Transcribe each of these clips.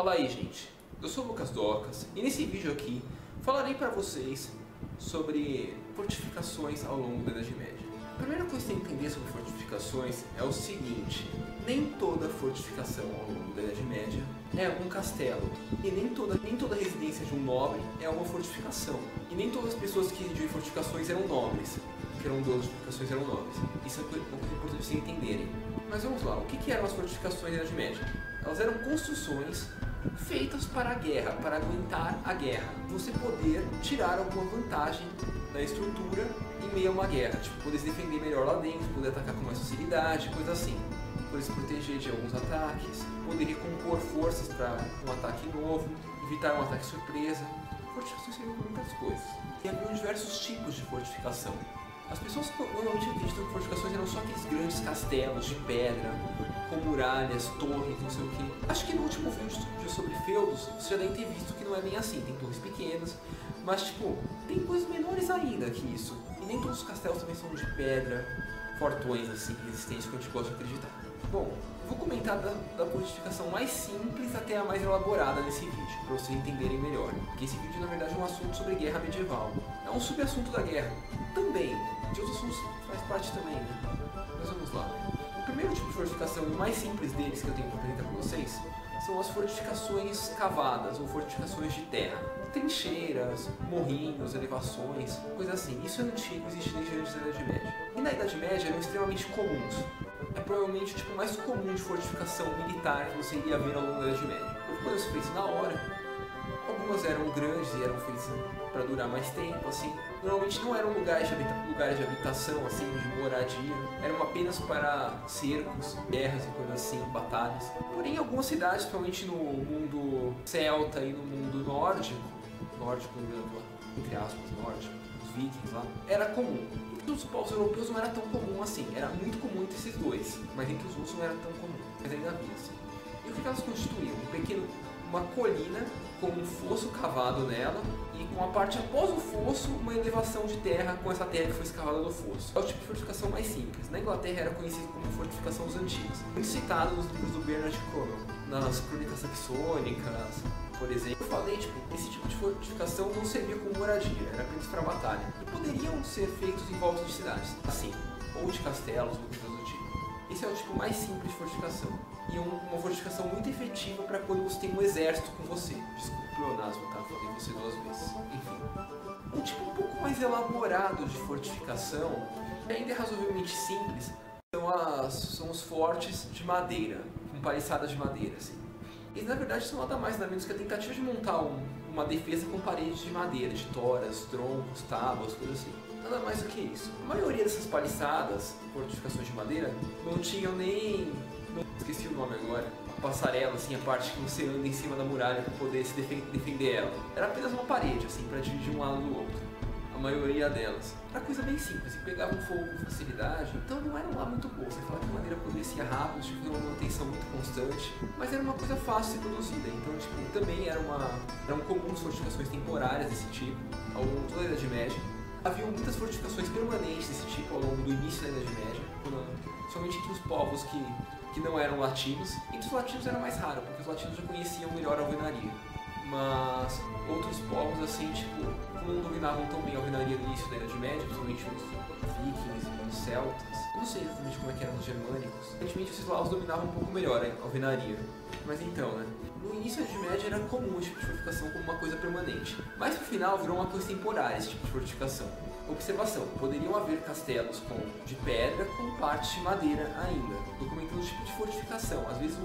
Fala aí, gente, eu sou o Lucas Docas e nesse vídeo aqui falarei para vocês sobre fortificações ao longo da Idade Média. A primeira coisa que tem que entender sobre fortificações é o seguinte: nem toda fortificação ao longo da Idade Média é um castelo, e nem toda residência de um nobre é uma fortificação, e nem todas as pessoas que de fortificações eram nobres, que eram donos de fortificações eram nobres. Isso é importante vocês entenderem. Mas vamos lá, o que eram as fortificações da Idade Média? Elas eram construções feitas para a guerra, para aguentar a guerra. Você poder tirar alguma vantagem da estrutura em meio a uma guerra, tipo, poder se defender melhor lá dentro, poder atacar com mais facilidade, coisa assim. Poder se proteger de alguns ataques, poder recompor forças para um ataque novo, evitar um ataque surpresa. Fortificações servem para muitas coisas. E havia diversos tipos de fortificação. As pessoas normalmente acreditam que fortificações eram só aqueles grandes castelos de pedra, com muralhas, torres, não sei o que. Acho que no último vídeo sobre feudos, você já deve ter visto que não é bem assim. Tem torres pequenas, mas tipo, tem coisas menores ainda que isso. E nem todos os castelos também são de pedra, fortões assim, resistentes, que a gente gosta de acreditar. Bom, vou comentar da fortificação mais simples até a mais elaborada nesse vídeo, para vocês entenderem melhor. Porque esse vídeo na verdade é um assunto sobre guerra medieval. É um subassunto da guerra também. De outros assuntos faz parte também, né? Mas vamos lá. O primeiro tipo de fortificação, e o mais simples deles que eu tenho para apresentar para vocês, são as fortificações cavadas ou fortificações de terra. Trincheiras, morrinhos, elevações, coisa assim. Isso é antigo, existe desde antes da Idade Média. E na Idade Média eram extremamente comuns. É provavelmente o tipo mais comum de fortificação militar que você iria ver ao longo da Idade Média. Quando se fez na hora, algumas eram grandes e eram feitas para durar mais tempo, assim. Normalmente não eram lugares de habitação, assim, de moradia. Eram apenas para cercos, guerras e coisas assim, batalhas. Porém, em algumas cidades, principalmente no mundo celta e no mundo nórdico, entre aspas, nórdico, os vikings lá, era comum. Entre os povos europeus não era tão comum assim. Era muito comum entre esses dois, mas entre os russos não era tão comum. Mas ainda havia, assim. E o que elas constituíam? Uma colina com um fosso cavado nela e com a parte após o fosso uma elevação de terra com essa terra que foi escavada do fosso. É o tipo de fortificação mais simples. Na Inglaterra era conhecido como fortificação dos antigos, muito citado nos livros do Bernard Cornwell, nas crônicas saxônicas, por exemplo. Eu falei, esse tipo de fortificação não servia como moradia, era apenas para batalha. E poderiam ser feitos em volta de cidades, assim, ou de castelos ou coisas do tipo. Esse é o tipo mais simples de fortificação. E é uma fortificação muito efetiva para quando você tem um exército com você. Desculpa o pleonasmo, tá? Falei você 2 vezes. Enfim. Um tipo um pouco mais elaborado de fortificação, que ainda é razoavelmente simples, são os fortes de madeira, com paliçadas de madeira, assim. Eles na verdade são nada mais nada menos que a tentativa de montar uma defesa com paredes de madeira, de toras, troncos, tábuas, coisas assim. Nada mais do que isso. A maioria dessas paliçadas, fortificações de madeira, não tinham nem... esqueci o nome agora. A passarela, assim, a parte que você anda em cima da muralha para poder se defender ela. Era apenas uma parede, assim, para dividir um lado do outro. A maioria delas. Era coisa bem simples, e pegavam fogo com facilidade, então não era lá muito boa. Você fala que a madeira apodrecia rápido, tinha que ter uma manutenção muito constante, mas era uma coisa fácil de ser produzida, então também eram comuns fortificações temporárias desse tipo, ao longo de toda a Idade Média. Havia muitas fortificações permanentes desse tipo ao longo do início da Idade Média, somente entre os povos que não eram latinos. Entre os latinos era mais raro, porque os latinos já conheciam melhor a alvenaria. Mas outros povos, assim, como não dominavam tão bem a alvenaria no início da Idade Média, principalmente os vikings e os celtas, eu não sei exatamente como é que eram os germânicos. Aparentemente os eslavos dominavam um pouco melhor a alvenaria. Mas então, né? No início da Idade Média era comum esse tipo de fortificação como uma coisa permanente. Mas no final virou uma coisa temporária esse tipo de fortificação. Observação: poderiam haver castelos de pedra com partes de madeira ainda, documentando o tipo de fortificação. Às vezes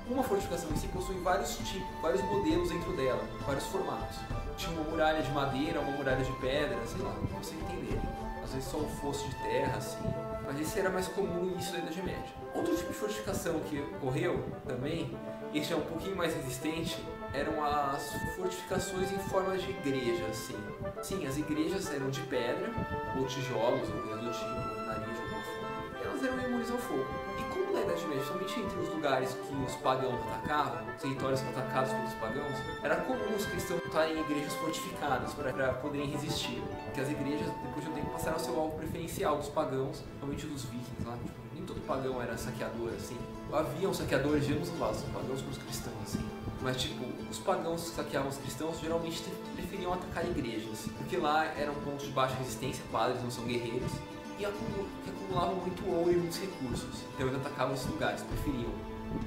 uma fortificação em si possui vários tipos, vários modelos dentro dela, vários formatos. Tinha uma muralha de madeira, uma muralha de pedra, sei lá, pra vocês entenderem. Às vezes só um fosso de terra, assim. Mas esse era mais comum no início da Idade Média. Outro tipo de fortificação que ocorreu também, esse é um pouquinho mais resistente, eram as fortificações em forma de igreja, assim. Sim, as igrejas eram de pedra, ou tijolos, ou coisa do tipo, nariz de alguma forma. E elas eram imunes ao fogo. E como na Idade Média, somente entre os lugares que os pagãos atacavam, territórios atacados pelos pagãos, era comum os cristãos estarem em igrejas fortificadas para poderem resistir. Porque as igrejas, depois de um tempo, passaram a ser o alvo preferencial dos pagãos, principalmente dos vikings lá. Tipo, nem todo pagão era saqueador, assim. Haviam saqueadores de ambos os lados, os pagãos com os cristãos, assim. Mas, tipo, os pagãos que saqueavam os cristãos geralmente preferiam atacar igrejas, porque lá eram pontos de baixa resistência, padres não são guerreiros, e que acumulavam muito ouro e muitos recursos. Então eles atacavam esses lugares, preferiam.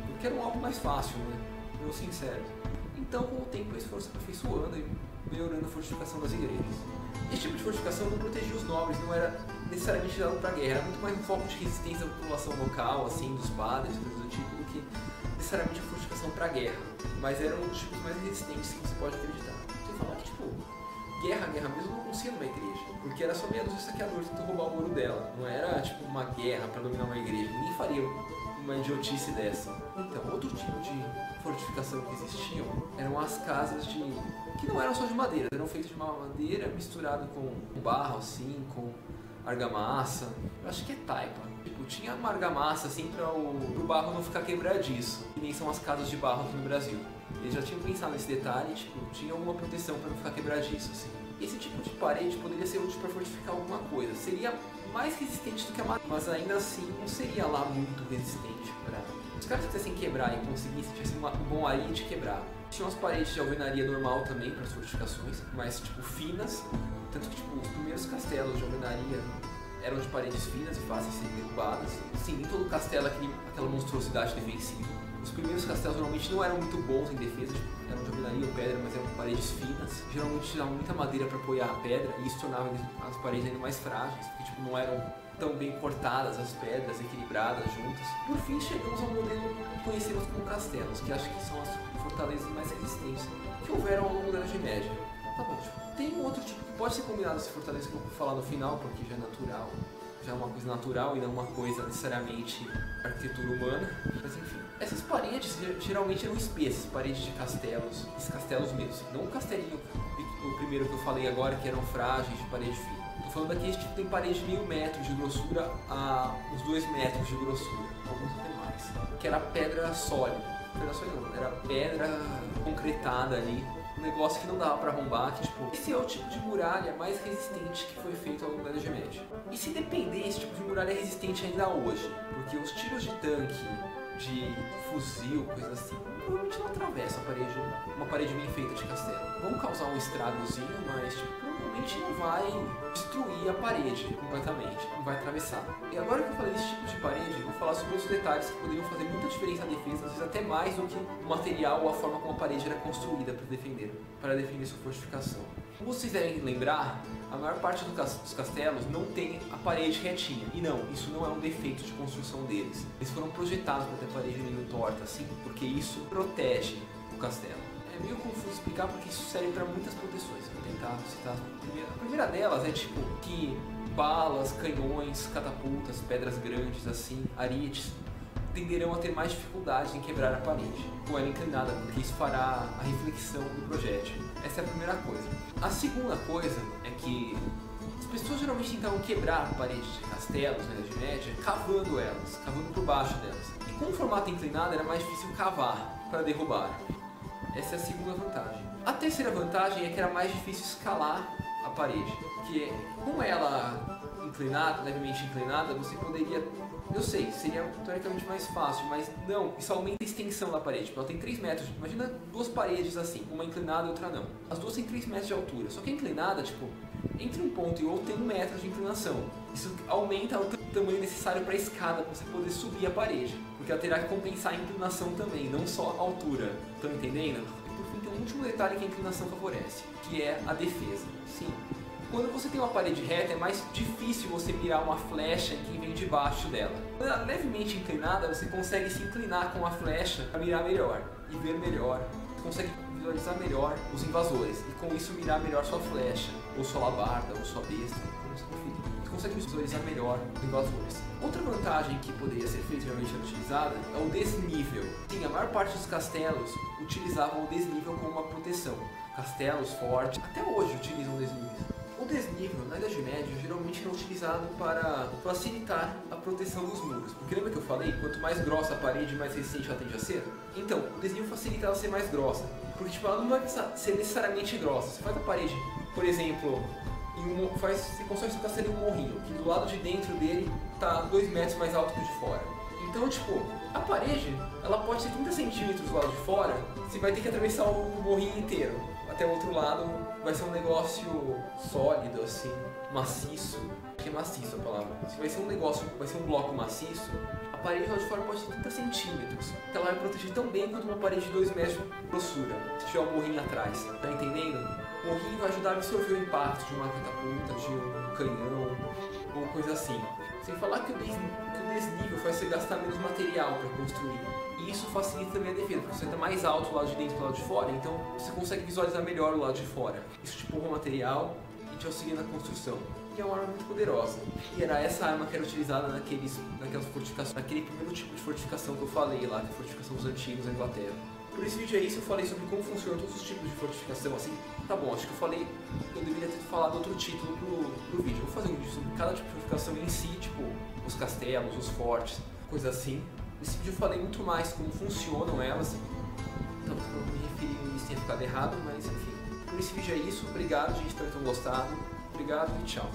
Porque era um alvo mais fácil, né? Meu sincero. Então, com o tempo, eles foram se aperfeiçoando e melhorando a fortificação das igrejas. Esse tipo de fortificação não protegia os nobres, não era necessariamente dado para guerra, era muito mais um foco de resistência da população local, assim, dos padres, coisas do tipo, do que necessariamente a fortificação para guerra. Mas era um dos tipos mais resistentes que você pode acreditar. Você fala que, tipo, guerra mesmo não acontecia numa igreja, porque era só meia dúzia de saqueadores tentando roubar o ouro dela. Não era, tipo, uma guerra para dominar uma igreja. Ninguém faria uma idiotice dessa. Então, outro tipo de fortificação que existiam eram as casas que não eram só de madeira, eram feitas de uma madeira misturada com barro, assim, com argamassa. Eu acho que é taipa. Tipo, tinha uma argamassa, assim, para o barro não ficar quebradiço, que nem são as casas de barro aqui no Brasil. Eles já tinham pensado nesse detalhe, tipo, tinha alguma proteção para não ficar quebradiço, assim. Esse tipo de parede poderia ser útil para fortificar alguma coisa. Seria mais resistente do que a madeira, mas ainda assim não seria lá muito resistente para... Os caras que quisessem quebrar e conseguissem, tivessem um bom arite quebrar. Tinha umas paredes de alvenaria normal também para as fortificações, mas tipo finas, tanto que tipo, os primeiros castelos de alvenaria eram de paredes finas e fáceis de serem derrubadas. Sim, nem todo castelo é aquela monstruosidade defensiva. Os primeiros castelos normalmente não eram muito bons em defesa, tipo, eram de alvenaria ou pedra, mas eram paredes finas. Geralmente usavam muita madeira para apoiar a pedra e isso tornava as paredes ainda mais frágeis, porque tipo, não eram tão bem cortadas as pedras, equilibradas juntas. Por fim, chegamos ao modelo que conhecemos como castelos, que acho que são as fortalezas mais resistentes que houveram ao longo da Idade Média. Tá bom, tipo, tem um outro tipo que pode ser combinado essa fortaleza que eu vou falar no final, porque já é natural, já é uma coisa natural e não uma coisa necessariamente arquitetura humana, mas enfim. Essas paredes geralmente eram espessas, paredes de castelos, esses castelos mesmo, não o castelinho, o primeiro que eu falei agora, que eram frágeis, de parede fina. Tô falando daqueles que tem parede de meio metro de grossura a uns 2 metros de grossura, alguns até mais, que era pedra sólida. Pedra sólida não, era pedra concretada ali, um negócio que não dava pra arrombar, que tipo, esse é o tipo de muralha mais resistente que foi feito ao longo da Idade Média. E se depender, esse tipo de muralha é resistente ainda hoje, porque os tiros de tanque, de fuzil, coisa assim, provavelmente não atravessa uma parede bem feita de castelo. Vão causar um estragozinho, mas tipo, provavelmente não vai destruir a parede completamente, não vai atravessar. E agora que eu falei desse tipo de parede, eu vou falar sobre os detalhes que poderiam fazer muita diferença na defesa, às vezes até mais do que o material ou a forma como a parede era construída para defender sua fortificação. Como vocês devem lembrar, a maior parte dos castelos não tem a parede retinha. E não, isso não é um defeito de construção deles. Eles foram projetados para ter a parede meio torta, assim, porque isso protege o castelo. É meio confuso explicar porque isso serve para muitas proteções. Vou tentar citar a primeira delas é tipo que balas, canhões, catapultas, pedras grandes assim, arites, tenderão a ter mais dificuldade em quebrar a parede, ou ela inclinada, porque isso fará a reflexão do projétil. Essa é a primeira coisa. A segunda coisa é que as pessoas geralmente tentavam quebrar a parede de castelos na Idade Média cavando elas, cavando por baixo delas. E com o formato inclinado era mais difícil cavar para derrubar. Essa é a segunda vantagem. A terceira vantagem é que era mais difícil escalar a parede, que com ela inclinada, levemente inclinada, você poderia... Eu sei, seria teoricamente mais fácil, mas não, isso aumenta a extensão da parede. Ela tem 3 metros, imagina duas paredes assim, uma inclinada e outra não. As duas têm 3 metros de altura, só que a inclinada, tipo, entre um ponto e outro tem 1 metro de inclinação. Isso aumenta o tamanho necessário para a escada, para você poder subir a parede, porque ela terá que compensar a inclinação também, não só a altura. Estão entendendo? E por fim tem um último detalhe que a inclinação favorece, que é a defesa. Sim. Quando você tem uma parede reta, é mais difícil você mirar uma flecha em quem vem debaixo dela. Quando ela é levemente inclinada, você consegue se inclinar com a flecha para mirar melhor e ver melhor. Você consegue visualizar melhor os invasores e com isso mirar melhor sua flecha, ou sua alabarda, ou sua besta, como você preferir. Você consegue visualizar melhor os invasores. Outra vantagem que poderia ser feita, geralmente utilizada, é o desnível. Sim, a maior parte dos castelos utilizavam o desnível como uma proteção. Castelos fortes, até hoje utilizam desníveis. O desnível, na Idade Média, geralmente era utilizado para facilitar a proteção dos muros. Porque lembra que eu falei, quanto mais grossa a parede, mais resistente ela tende a ser? Então, o desnível facilita ela ser mais grossa. Porque tipo, ela não vai ser necessariamente grossa. Você faz a parede, por exemplo, você constrói seu castelo em um morrinho, que do lado de dentro dele está 2 metros mais alto que o de fora. Então, tipo, a parede, ela pode ser 30 centímetros do lado de fora, você vai ter que atravessar o morrinho inteiro. Até o outro lado vai ser um negócio sólido, assim, maciço. Que é maciço a palavra. Se vai ser um negócio, vai ser um bloco maciço, a parede lá de fora pode ter 30 centímetros. Ela vai proteger tão bem quanto uma parede de 2 metros de grossura, se tiver um morrinho atrás. Tá entendendo? O morrinho vai ajudar a absorver o impacto de uma catapulta, de um canhão, ou coisa assim. Sem falar que o desnível faz você gastar menos material para construir. E isso facilita também a defesa, porque você está mais alto do lado de dentro do lado de fora, então você consegue visualizar melhor o lado de fora. Isso te poupa material e te auxilia na construção. E é uma arma muito poderosa. E era essa arma que era utilizada naquelas fortificações, naquele primeiro tipo de fortificação que eu falei lá, que é a fortificação dos antigos na Inglaterra. Por esse vídeo é isso, eu falei sobre como funcionam todos os tipos de fortificação, assim, tá bom, acho que eu deveria ter falado outro título pro vídeo. Eu vou fazer um vídeo sobre cada tipo de fortificação em si, tipo, os castelos, os fortes, coisa assim. Nesse vídeo eu falei muito mais como funcionam elas, então eu me referi isso tenha ficado errado, mas enfim. Por esse vídeo é isso, obrigado gente, espero que tenham gostado, obrigado e tchau.